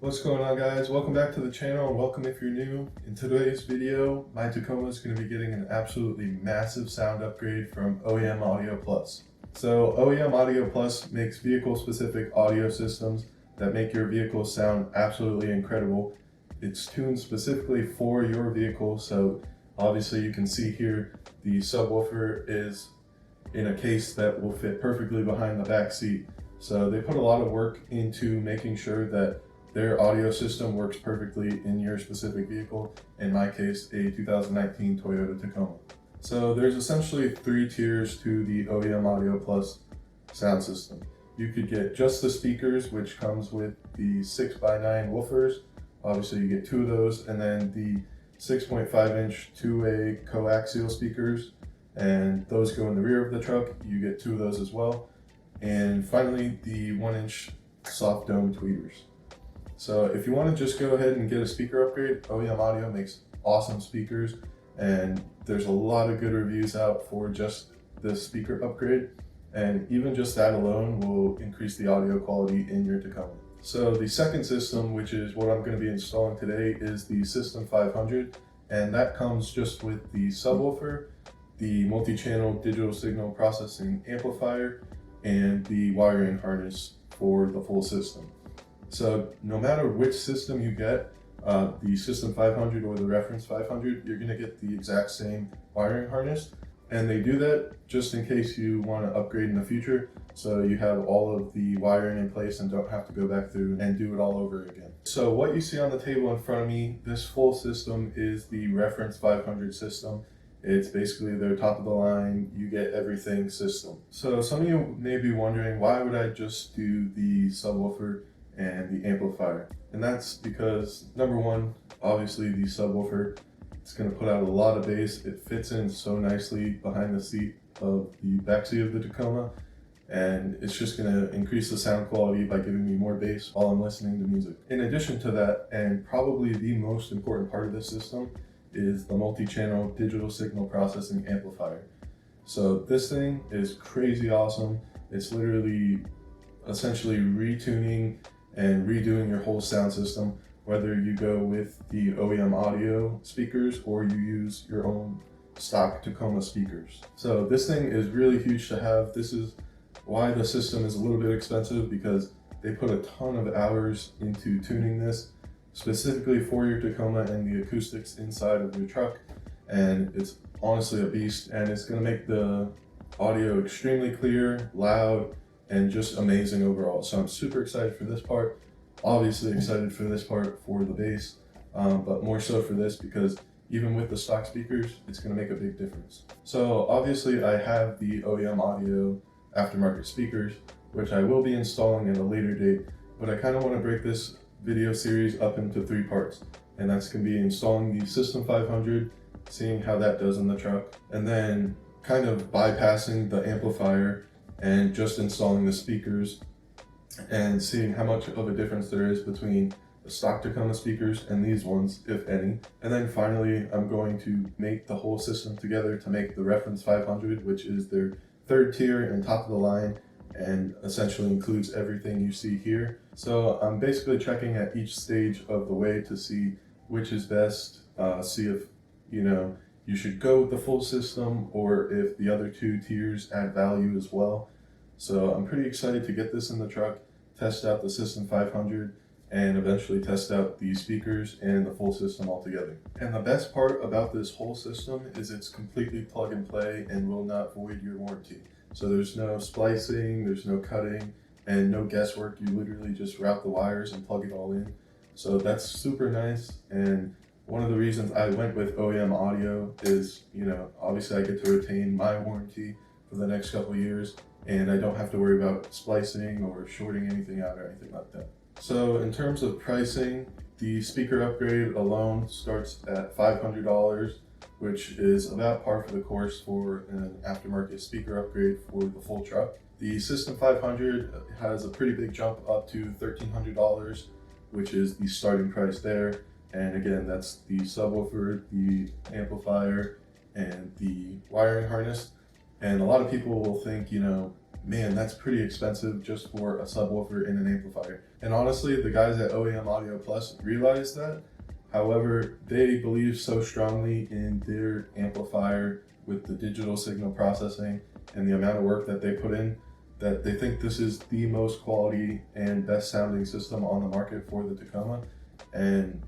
What's going on, guys? Welcome back to the channel and welcome if you're new. In today's video, my Tacoma is going to be getting an absolutely massive sound upgrade from OEM Audio Plus. So OEM Audio Plus makes vehicle-specific audio systems that make your vehicle sound absolutely incredible. It's tuned specifically for your vehicle, so obviously you can see here the subwoofer is in a case that will fit perfectly behind the back seat. So they put a lot of work into making sure that their audio system works perfectly in your specific vehicle, in my case, a 2019 Toyota Tacoma. So there's essentially 3 tiers to the OEM Audio Plus sound system. You could get just the speakers, which comes with the 6x9 woofers. Obviously you get 2 of those, and then the 6.5-inch two-way coaxial speakers, and those go in the rear of the truck. You get 2 of those as well. And finally, the 1-inch soft dome tweeters. So if you want to just go ahead and get a speaker upgrade, OEM Audio makes awesome speakers, and there's a lot of good reviews out for just this speaker upgrade, and even just that alone will increase the audio quality in your Tacoma. So the second system, which is what I'm going to be installing today, is the System 500, and that comes just with the subwoofer, the multi-channel digital signal processing amplifier, and the wiring harness for the full system. So no matter which system you get, the System 500 or the Reference 500, you're going to get the exact same wiring harness. And they do that just in case you want to upgrade in the future, so you have all of the wiring in place and don't have to go back through and do it all over again. So what you see on the table in front of me, this full system is the Reference 500 system. It's basically their top of the line, you get everything system. So some of you may be wondering, why would I just do the subwoofer and the amplifier? And that's because, number one, obviously the subwoofer, it's going to put out a lot of bass. It fits in so nicely behind the seat of the back seat of the Tacoma, and it's just going to increase the sound quality by giving me more bass while I'm listening to music. In addition to that, and probably the most important part of this system, is the multi-channel digital signal processing amplifier. So this thing is crazy awesome. It's literally essentially retuning and redoing your whole sound system, whether you go with the OEM Audio speakers or you use your own stock Tacoma speakers. So this thing is really huge to have. This is why the system is a little bit expensive, because they put a ton of hours into tuning this specifically for your Tacoma and the acoustics inside of your truck, and it's honestly a beast, and it's going to make the audio extremely clear, loud, and just amazing overall. So I'm super excited for this part. Obviously excited for this part for the bass, but more so for this because even with the stock speakers, it's going to make a big difference. So obviously I have the OEM Audio aftermarket speakers, which I will be installing at a later date, but I kind of want to break this video series up into 3 parts, and that's going to be installing the System 500, seeing how that does in the truck, and then kind of bypassing the amplifier and just installing the speakers and seeing how much of a difference there is between the stock Tacoma speakers and these ones, if any. And then finally, I'm going to make the whole system together to make the Reference 500, which is their 3rd tier and top of the line, and essentially includes everything you see here. So I'm basically checking at each stage of the way to see which is best, see if you should go with the full system or if the other 2 tiers add value as well. So I'm pretty excited to get this in the truck, test out the System 500, and eventually test out the speakers and the full system altogether. And the best part about this whole system is it's completely plug and play and will not void your warranty. So there's no splicing, there's no cutting, and no guesswork. You literally just route the wires and plug it all in. So that's super nice. And one of the reasons I went with OEM Audio is, obviously I get to retain my warranty for the next couple of years, and I don't have to worry about splicing or shorting anything out or anything like that. So in terms of pricing, the speaker upgrade alone starts at $500, which is about par for the course for an aftermarket speaker upgrade for the full truck. The System 500 has a pretty big jump up to $1,300, which is the starting price there. And again, that's the subwoofer, the amplifier, and the wiring harness. And a lot of people will think, man, that's pretty expensive just for a subwoofer and an amplifier. And honestly, the guys at OEM Audio Plus realize that. However, they believe so strongly in their amplifier with the digital signal processing and the amount of work that they put in, that they think this is the most quality and best sounding system on the market for the Tacoma. And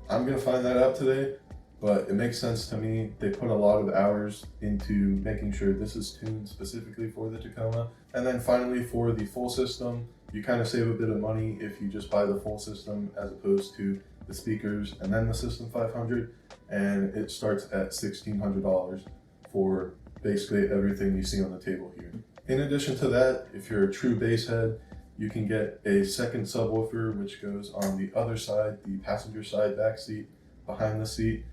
I'm gonna find that out today, but it makes sense to me. They put a lot of hours into making sure this is tuned specifically for the Tacoma. And then finally, for the full system, you kind of save a bit of money if you just buy the full system as opposed to the speakers and then the System 500, and it starts at $1,600 for basically everything you see on the table here. In addition to that, if you're a true bass head, you can get a second subwoofer, which goes on the other side, the passenger side back seat, behind the seat.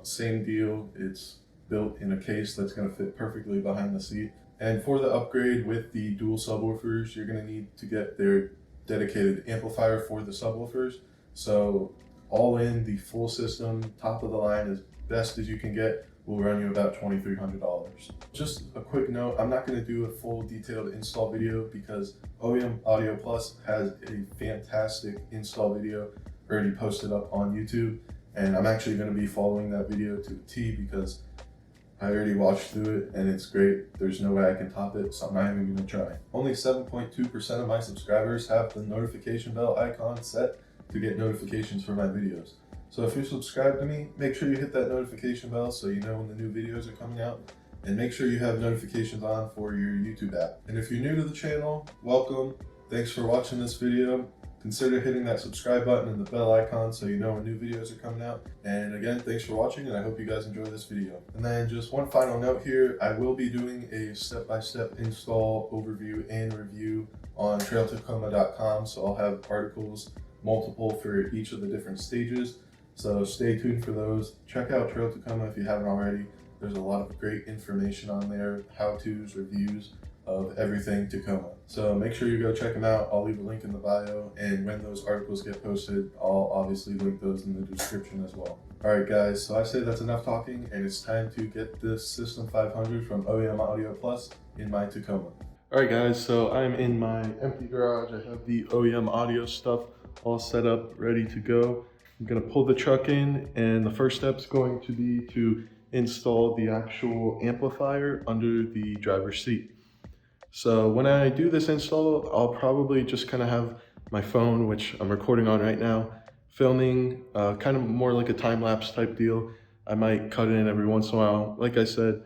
Same deal, it's built in a case that's going to fit perfectly behind the seat. And for the upgrade with the dual subwoofers, you're going to need to get their dedicated amplifier for the subwoofers. So all in, the full system, top of the line, as best as you can get, will run you about $2,300. Just a quick note, I'm not going to do a full detailed install video because OEM Audio Plus has a fantastic install video already posted up on YouTube, and I'm actually going to be following that video to a T because I already watched through it and it's great. There's no way I can top it, so I'm not even going to try. Only 7.2% of my subscribers have the notification bell icon set to get notifications for my videos. So if you're subscribed to me, make sure you hit that notification bell so you know when the new videos are coming out, and make sure you have notifications on for your YouTube app. And if you're new to the channel, welcome. Thanks for watching this video. Consider hitting that subscribe button and the bell icon so you know when new videos are coming out. And again, thanks for watching, and I hope you guys enjoy this video. And then just one final note here, I will be doing a step-by-step install overview and review on trailtacoma.com, so I'll have articles multiple for each of the different stages. So stay tuned for those. Check out Trail Tacoma if you haven't already. There's a lot of great information on there, how-tos, reviews of everything Tacoma. So make sure you go check them out. I'll leave a link in the bio, and when those articles get posted, I'll obviously link those in the description as well. All right, guys, so I say that's enough talking, and it's time to get this System 500 from OEM Audio Plus in my Tacoma. All right, guys, so I'm in my empty garage. I have the OEM audio stuff all set up, ready to go. I'm gonna pull the truck in, and the first step is going to be to install the actual amplifier under the driver's seat. So when I do this install, I'll probably just kind of have my phone, which I'm recording on right now, filming, kind of more like a time-lapse type deal. I might cut in every once in a while. Like I said,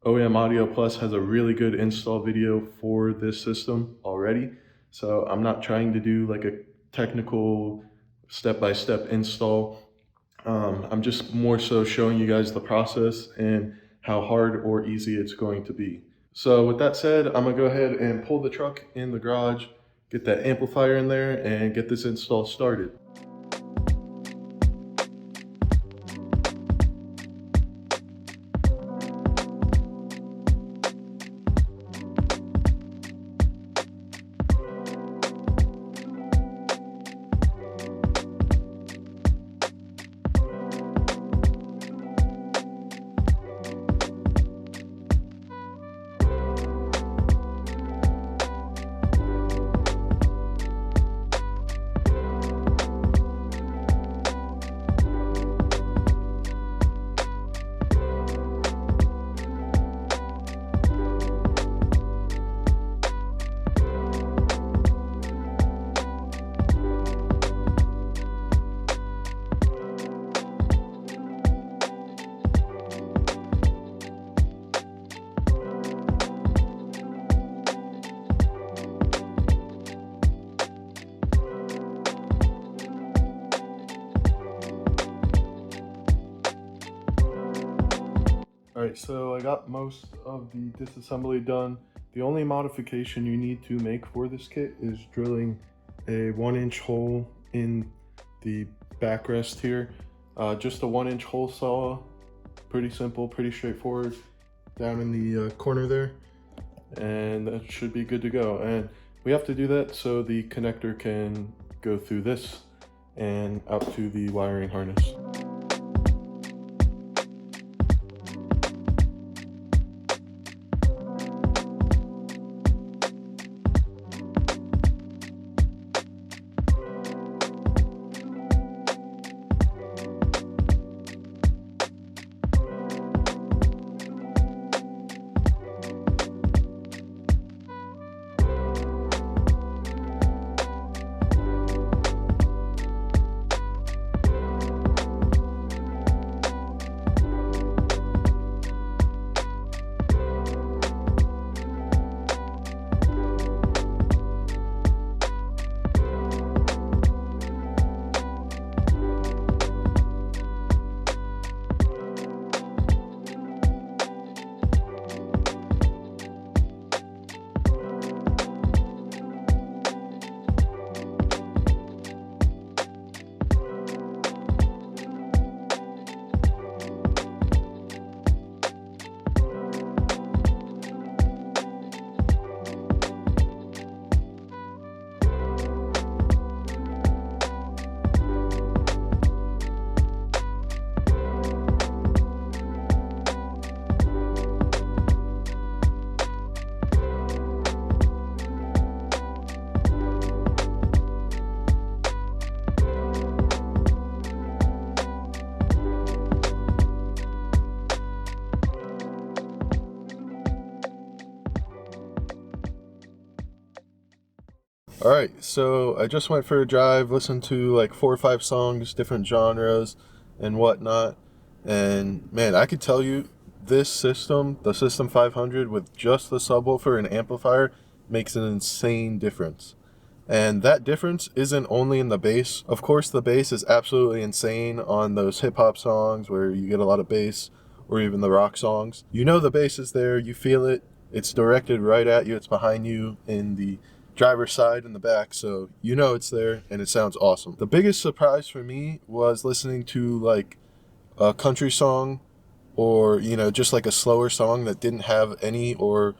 OEM Audio Plus has a really good install video for this system already. So I'm not trying to do like a technical step-by-step install. I'm just more so showing you guys the process and how hard or easy it's going to be. So with that said, I'm gonna go ahead and pull the truck in the garage, get that amplifier in there, and get this install started. Alright, so I got most of the disassembly done. The only modification you need to make for this kit is drilling a 1-inch hole in the backrest here. Just a 1-inch hole saw, pretty simple, pretty straightforward, down in the corner there, and that should be good to go. And we have to do that so the connector can go through this and out to the wiring harness. Alright, so I just went for a drive, listened to like 4 or 5 songs, different genres and whatnot, and man, I could tell you this system, the System 500 with just the subwoofer and amplifier, makes an insane difference. And that difference isn't only in the bass. Of course, the bass is absolutely insane on those hip-hop songs where you get a lot of bass, or even the rock songs. You know the bass is there, you feel it, it's directed right at you, it's behind you in the driver's side in the back, so you know it's there and it sounds awesome. The biggest surprise for me was listening to like a country song, or you know, just like a slower song that didn't have any or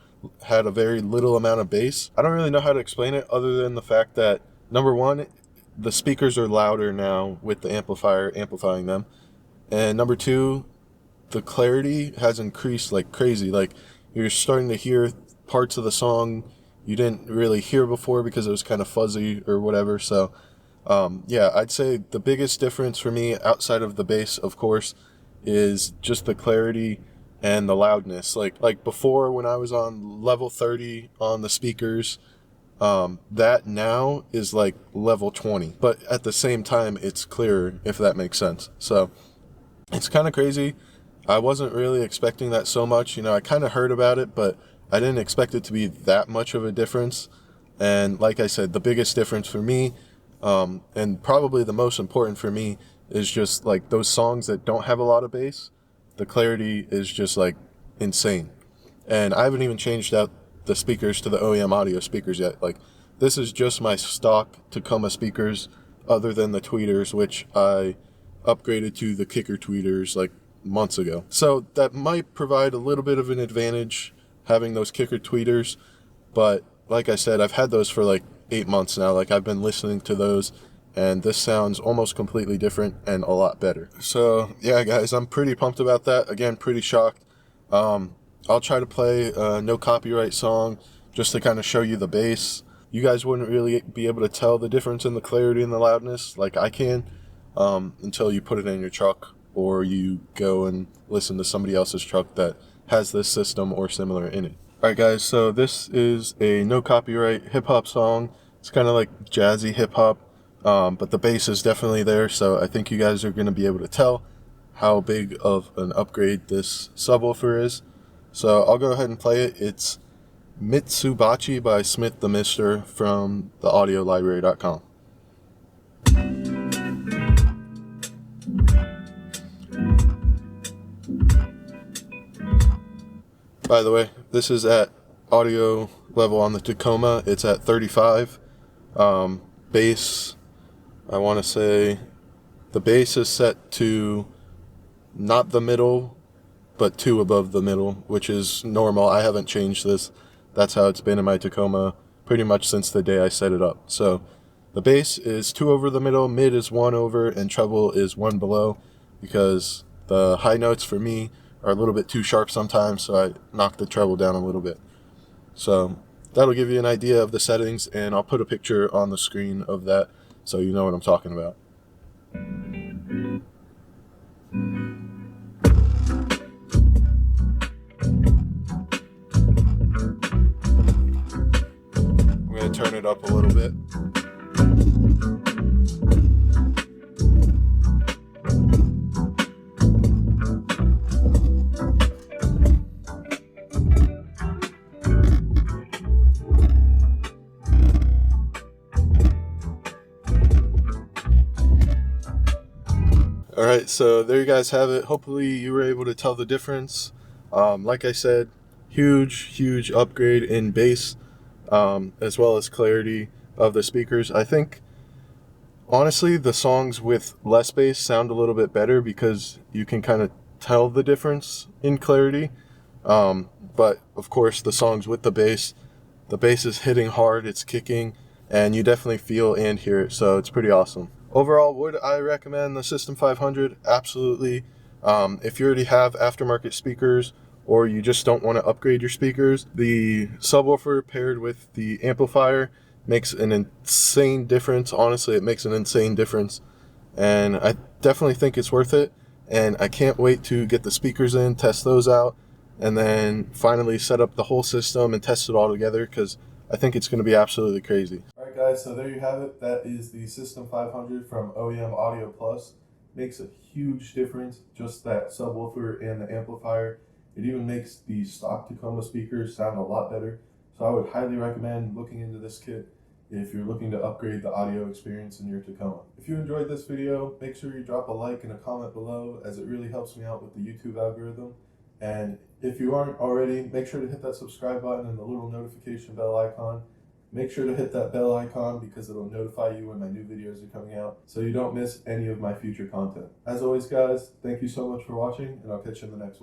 had a very little amount of bass. I don't really know how to explain it other than the fact that, number one, the speakers are louder now with the amplifier amplifying them, and number two, the clarity has increased like crazy. Like, you're starting to hear parts of the song you didn't really hear before because it was kind of fuzzy or whatever. So yeah, I'd say the biggest difference for me, outside of the bass of course, is just the clarity and the loudness. Like before, when I was on level 30 on the speakers, that now is like level 20, but at the same time it's clearer, if that makes sense. So it's kind of crazy. I wasn't really expecting that so much. You know, I kind of heard about it, but I didn't expect it to be that much of a difference. And like I said, the biggest difference for me, and probably the most important for me, is just like those songs that don't have a lot of bass. The clarity is just like insane. And I haven't even changed out the speakers to the OEM audio speakers yet. Like, this is just my stock Tacoma speakers, other than the tweeters, which I upgraded to the kicker tweeters like months ago. So that might provide a little bit of an advantage, having those kicker tweeters, but like I said, I've had those for like 8 months now. Like, I've been listening to those, and this sounds almost completely different and a lot better. So yeah guys, I'm pretty pumped about that. Again, pretty shocked. I'll try to play a no copyright song just to kind of show you the bass. You guys wouldn't really be able to tell the difference in the clarity and the loudness like I can, until you put it in your truck, or you go and listen to somebody else's truck that has this system or similar in it. Alright guys, so this is a no copyright hip hop song. It's kind of like jazzy hip hop, but the bass is definitely there, so I think you guys are going to be able to tell how big of an upgrade this subwoofer is. So I'll go ahead and play it. It's Mitsubachi by Smith the Mister from the audiolibrary.com. By the way, this is at audio level on the Tacoma. It's at 35. Bass, I want to say the bass is set to not the middle, but 2 above the middle, which is normal. I haven't changed this. That's how it's been in my Tacoma pretty much since the day I set it up. So the bass is 2 over the middle, mid is 1 over, and treble is 1 below, because the high notes for me are a little bit too sharp sometimes, so I knock the treble down a little bit. So that'll give you an idea of the settings, and I'll put a picture on the screen of that so you know what I'm talking about. I'm going to turn it up a little bit. Alright, so there you guys have it. Hopefully you were able to tell the difference. Like I said, huge upgrade in bass, as well as clarity of the speakers. I think, honestly, the songs with less bass sound a little bit better because you can kind of tell the difference in clarity. But, of course, the songs with the bass is hitting hard, it's kicking, and you definitely feel and hear it, so it's pretty awesome. Overall, would I recommend the System 500? Absolutely. If you already have aftermarket speakers, or you just don't want to upgrade your speakers, the subwoofer paired with the amplifier makes an insane difference. Honestly, it makes an insane difference, and I definitely think it's worth it. And I can't wait to get the speakers in, test those out, and then finally set up the whole system and test it all together, because I think it's going to be absolutely crazy. All right, Alright guys, so there you have it. That is the System 500 from OEM Audio Plus. Makes a huge difference, just that subwoofer and the amplifier. It even makes the stock Tacoma speakers sound a lot better. So I would highly recommend looking into this kit if you're looking to upgrade the audio experience in your Tacoma. If you enjoyed this video, make sure you drop a like and a comment below, as it really helps me out with the YouTube algorithm. And if you aren't already, make sure to hit that subscribe button and the little notification bell icon. Make sure to hit that bell icon because it'll notify you when my new videos are coming out, so you don't miss any of my future content. As always guys, thank you so much for watching, and I'll catch you in the next one.